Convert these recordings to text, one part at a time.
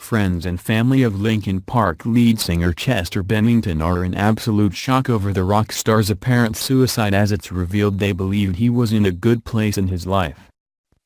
Friends and family of Linkin Park lead singer Chester Bennington are in absolute shock over the rock star's apparent suicide, as it's revealed they believed he was in a good place in his life.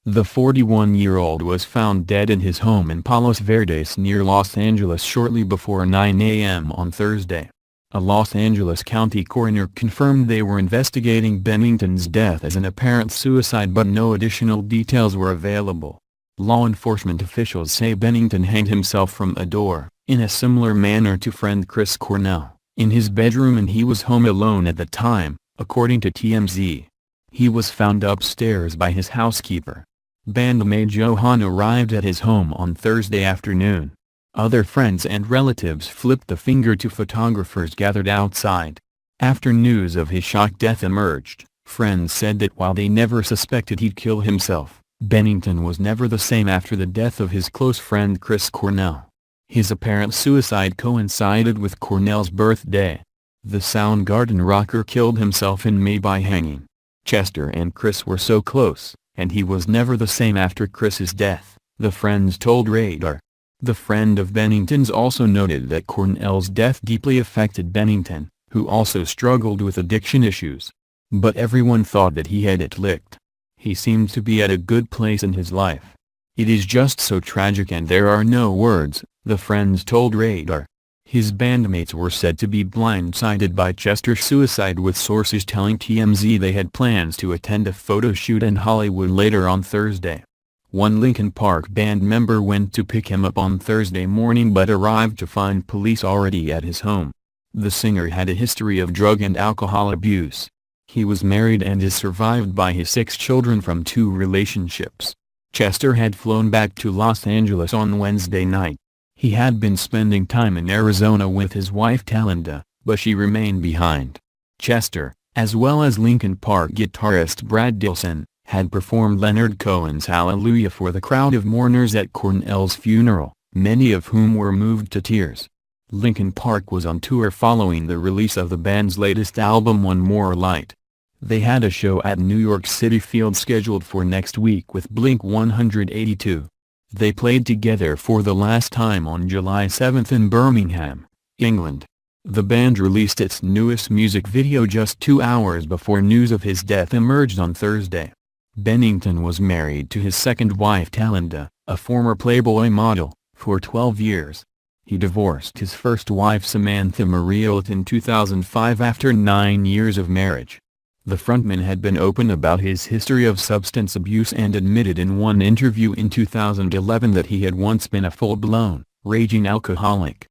The 41-year-old was found dead in his home in Palos Verdes near Los Angeles shortly before 9 a.m. on Thursday. A Los Angeles County Coroner confirmed they were investigating Bennington's death as an apparent suicide, but no additional details were available. Law enforcement officials say Bennington hanged himself from a door, in a similar manner to friend Chris Cornell, in his bedroom, and he was home alone at the time, according to TMZ. He was found upstairs by his housekeeper. Bandmate Johan arrived at his home on Thursday afternoon. Other friends and relatives flipped the finger to photographers gathered outside. After news of his shock death emerged, friends said that while they never suspected he'd kill himself, Bennington was never the same after the death of his close friend Chris Cornell. His apparent suicide coincided with Cornell's birthday. The Soundgarden rocker killed himself in May by hanging. Chester and Chris were so close, and he was never the same after Chris's death, the friends told Radar. The friend of Bennington's also noted that Cornell's death deeply affected Bennington, who also struggled with addiction issues. But everyone thought that he had it licked. He seemed to be at a good place in his life. It is just so tragic and there are no words, the friends told Radar. His bandmates were said to be blindsided by Chester's suicide, with sources telling TMZ they had plans to attend a photo shoot in Hollywood later on Thursday. One Linkin Park band member went to pick him up on Thursday morning but arrived to find police already at his home. The singer had a history of drug and alcohol abuse. He was married and is survived by his 6 children from 2 relationships. Chester had flown back to Los Angeles on Wednesday night. He had been spending time in Arizona with his wife Talinda, but she remained behind. Chester, as well as Linkin Park guitarist Brad Dilson, had performed Leonard Cohen's Hallelujah for the crowd of mourners at Cornell's funeral, many of whom were moved to tears. Linkin Park was on tour following the release of the band's latest album One More Light. They had a show at New York City Field scheduled for next week with Blink-182. They played together for the last time on July 7 in Birmingham, England. The band released its newest music video just 2 hours before news of his death emerged on Thursday. Bennington was married to his second wife Talinda, a former Playboy model, for 12 years. He divorced his first wife Samantha Mariette in 2005 after 9 years of marriage. The frontman had been open about his history of substance abuse and admitted in one interview in 2011 that he had once been a full-blown, raging alcoholic.